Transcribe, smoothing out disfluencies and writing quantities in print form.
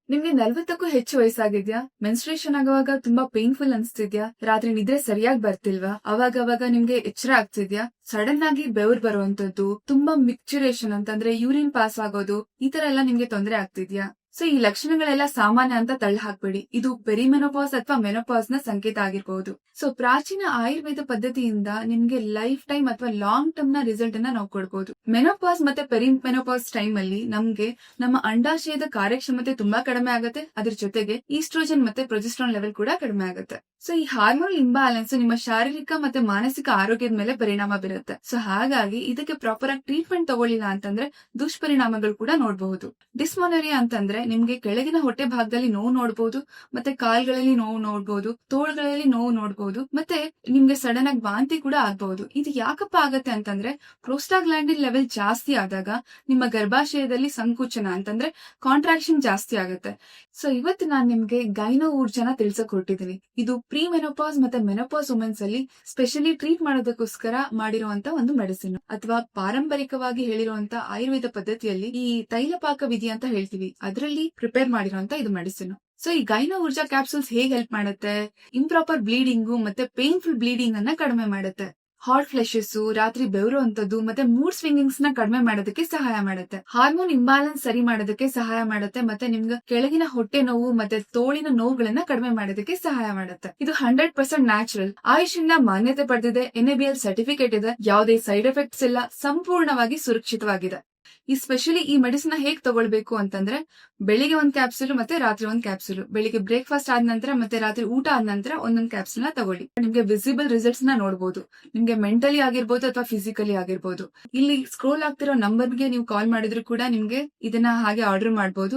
ನಿಮ್ಗೆ 40ಕ್ಕೂ ಹೆಚ್ಚು ವಯಸ್ಸಾಗಿದ್ಯಾ? ಮೆನ್ಸ್ಟ್ರೇಷನ್ ಆಗುವಾಗ ತುಂಬಾ ಪೇನ್ಫುಲ್ ಅನ್ಸ್ತಿದ್ಯಾ? ರಾತ್ರಿ ನಿದ್ರೆ ಸರಿಯಾಗಿ ಬರ್ತಿಲ್ವಾ? ಅವಾಗ ನಿಮ್ಗೆ ಎಚ್ಚರ ಆಗ್ತಿದ್ಯಾ? ಸಡನ್ ಆಗಿ ಬೆವರು ಬರುವಂತದ್ದು, ತುಂಬಾ ಮಿಕ್ಚುರೇಷನ್ ಅಂತಂದ್ರೆ ಯೂರಿನ್ ಪಾಸ್ ಆಗೋದು, ಈ ತರ ಎಲ್ಲ ನಿಮ್ಗೆ ತೊಂದರೆ ಆಗ್ತಿದ್ಯಾ? ಸೊ ಈ ಲಕ್ಷಣಗಳೆಲ್ಲ ಸಾಮಾನ್ಯ ಅಂತ ತಳ್ಳಿ ಹಾಕ್ಬೇಡಿ. ಇದು ಪೆರಿಮೆನೋಪಾಸ್ ಅಥವಾ ಮೆನೋಪಾಸ್ ನ ಸಂಕೇತ ಆಗಿರಬಹುದು. ಸೊ ಪ್ರಾಚೀನ ಆಯುರ್ವೇದ ಪದ್ಧತಿಯಿಂದ ನಿಮ್ಗೆ ಲೈಫ್ ಟೈಮ್ ಅಥವಾ ಲಾಂಗ್ ಟರ್ಮ್ ನ ರಿಸಲ್ಟ್ ಅನ್ನ ನಾವು ಕೊಡ್ಬೋದು. ಮೆನೋಪಾಸ್ ಮತ್ತೆ ಪೆರಿಮೆನೋಪಾಸ್ ಟೈಮ್ ಅಲ್ಲಿ ನಮ್ಗೆ ನಮ್ಮ ಅಂಡಾಶಯದ ಕಾರ್ಯಕ್ಷಮತೆ ತುಂಬಾ ಕಡಿಮೆ ಆಗುತ್ತೆ. ಅದ್ರ ಜೊತೆಗೆ ಈಸ್ಟ್ರೋಜನ್ ಮತ್ತೆ ಪ್ರೊಜೆಸ್ಟ್ರಾನ್ ಲೆವೆಲ್ ಕೂಡ ಕಡಿಮೆ ಆಗುತ್ತೆ. ಸೊ ಈ ಹಾರ್ಮೋನ್ ಇಂಬ್ಯಾಲೆನ್ಸ್ ನಿಮ್ಮ ಶಾರೀರಿಕ ಮತ್ತೆ ಮಾನಸಿಕ ಆರೋಗ್ಯದ ಮೇಲೆ ಪರಿಣಾಮ ಬೀರುತ್ತೆ. ಸೊ ಹಾಗಾಗಿ ಇದಕ್ಕೆ ಪ್ರಾಪರ್ ಆಗಿ ಟ್ರೀಟ್ಮೆಂಟ್ ತಗೊಳ್ಳಿಲ್ಲ ಅಂತಂದ್ರೆ ದುಷ್ಪರಿಣಾಮಗಳು ಕೂಡ ನೋಡಬಹುದು. ಡಿಸ್ಮೋನರಿಯಾ ಅಂತಂದ್ರೆ ನಿಮ್ಗೆ ಕೆಳಗಿನ ಹೊಟ್ಟೆ ಭಾಗದಲ್ಲಿ ನೋವು ನೋಡಬಹುದು, ಮತ್ತೆ ಕಾಲ್ಗಳಲ್ಲಿ ನೋವು ನೋಡಬಹುದು, ತೋಳ್ಗಳಲ್ಲಿ ನೋವು ನೋಡಬಹುದು, ಮತ್ತೆ ನಿಮ್ಗೆ ಸಡನ್ ಆಗಿ ವಾಂತಿ ಕೂಡ ಆಗಬಹುದು. ಇದು ಯಾಕಪ್ಪ ಆಗತ್ತೆ ಅಂತಂದ್ರೆ ಪ್ರೋಸ್ಟಾಗ್ಲಾಂಡಿನ್ ಲೆವೆಲ್ ಜಾಸ್ತಿ ಆದಾಗ ನಿಮ್ಮ ಗರ್ಭಾಶಯದಲ್ಲಿ ಸಂಕುಚನ ಅಂತಂದ್ರೆ ಕಾಂಟ್ರಾಕ್ಷನ್ ಜಾಸ್ತಿ ಆಗುತ್ತೆ. ಸೊ ಇವತ್ತು ನಾನು ನಿಮ್ಗೆ ಗೈನೋ ಊರ್ಜಾನ ತಿಳ್ಸಕ್ ಹೊರಟಿದ್ದೀನಿ. ಇದು ಪ್ರೀ ಮೆನೋಪಾಸ್ ಮತ್ತೆ ಮೆನೋಪಾಸ್ ವುಮೆನ್ಸ್ ಅಲ್ಲಿ ಸ್ಪೆಷಲಿ ಟ್ರೀಟ್ ಮಾಡೋದಕ್ಕೋಸ್ಕರ ಮಾಡಿರುವಂತ ಒಂದು ಮೆಡಿಸಿನ್, ಅಥವಾ ಪಾರಂಪರಿಕವಾಗಿ ಹೇಳಿರುವಂತ ಆಯುರ್ವೇದ ಪದ್ಧತಿಯಲ್ಲಿ ಈ ತೈಲಪಾಕ ವಿಧಿ ಅಂತ ಹೇಳ್ತೀವಿ, ಅದರಲ್ಲಿ ಪ್ರಿಪೇರ್ ಮಾಡಿರುವಂತ ಇದು ಮೆಡಿಸಿನ್. ಸೊ ಈ ಗೈನೋ ಊರ್ಜಾ ಕ್ಯಾಪ್ಸೂಲ್ಸ್ ಹೇಗೆ ಹೆಲ್ಪ್ ಮಾಡುತ್ತೆ? ಇಂಪ್ರಾಪರ್ ಬ್ಲೀಡಿಂಗು ಮತ್ತೆ ಪೇನ್ಫುಲ್ ಬ್ಲೀಡಿಂಗ್ ಅನ್ನ ಕಡಿಮೆ ಮಾಡುತ್ತೆ. ಹಾಟ್ ಫ್ಲೆಶಸ್, ರಾತ್ರಿ ಬೆವರುವಂತದ್ದು ಮತ್ತೆ ಮೂಡ್ ಸ್ವಿಂಗಿಂಗ್ಸ್ ನ ಕಡಿಮೆ ಮಾಡೋದಕ್ಕೆ ಸಹಾಯ ಮಾಡುತ್ತೆ. ಹಾರ್ಮೋನ್ ಇಂಬ್ಯಾಲೆನ್ಸ್ ಸರಿ ಮಾಡೋದಕ್ಕೆ ಸಹಾಯ ಮಾಡುತ್ತೆ. ಮತ್ತೆ ನಿಮ್ಗೆ ಕೆಳಗಿನ ಹೊಟ್ಟೆ ನೋವು ಮತ್ತೆ ತೋಳಿನ ನೋವುಗಳನ್ನ ಕಡಿಮೆ ಮಾಡೋದಕ್ಕೆ ಸಹಾಯ ಮಾಡುತ್ತೆ. ಇದು 100% ನ್ಯಾಚುರಲ್, ಆಯುಷಿಂದ ಮಾನ್ಯತೆ ಪಡೆದಿದೆ, NABL ಸರ್ಟಿಫಿಕೇಟ್ ಇದೆ, ಯಾವುದೇ ಸೈಡ್ ಎಫೆಕ್ಟ್ಸ್ ಇಲ್ಲ, ಸಂಪೂರ್ಣವಾಗಿ ಸುರಕ್ಷಿತವಾಗಿದೆ. ಈ ಸ್ಪೆಷಲಿ ಈ ಮೆಡಿಸಿನ್ ಹೇಗ್ ತಗೊಳ್ಬೇಕು ಅಂತಂದ್ರೆ ಬೆಳಿಗ್ಗೆ ಒಂದ್ ಕ್ಯಾಪ್ಸೂಲ್ ಮತ್ತೆ ರಾತ್ರಿ ಒಂದ್ ಕ್ಯಾಪ್ಸೂಲ್, ಬೆಳಿಗ್ಗೆ ಬ್ರೇಕ್ಫಾಸ್ಟ್ ಆದ ನಂತರ ಮತ್ತೆ ರಾತ್ರಿ ಊಟ ಆದ ನಂತರ ಒಂದೊಂದ್ ಕ್ಯಾಪ್ಸೂಲ್ ನ ತಗೊಳ್ಳಿ. ನಿಮ್ಗೆ ವಿಸಿಬಲ್ ರಿಸಲ್ಟ್ಸ್ ನ ನೋಡಬಹುದು. ನಿಮ್ಗೆ ಮೆಂಟಲಿ ಆಗಿರ್ಬೋದು ಅಥವಾ ಫಿಸಿಕಲಿ ಆಗಿರ್ಬೋದು. ಇಲ್ಲಿ ಸ್ಕ್ರೋಲ್ ಆಗ್ತಿರೋ ನಂಬರ್ಗೆ ನೀವು ಕಾಲ್ ಮಾಡಿದ್ರು ಕೂಡ ನಿಮ್ಗೆ ಇದನ್ನ ಹಾಗೆ ಆರ್ಡರ್ ಮಾಡಬಹುದು.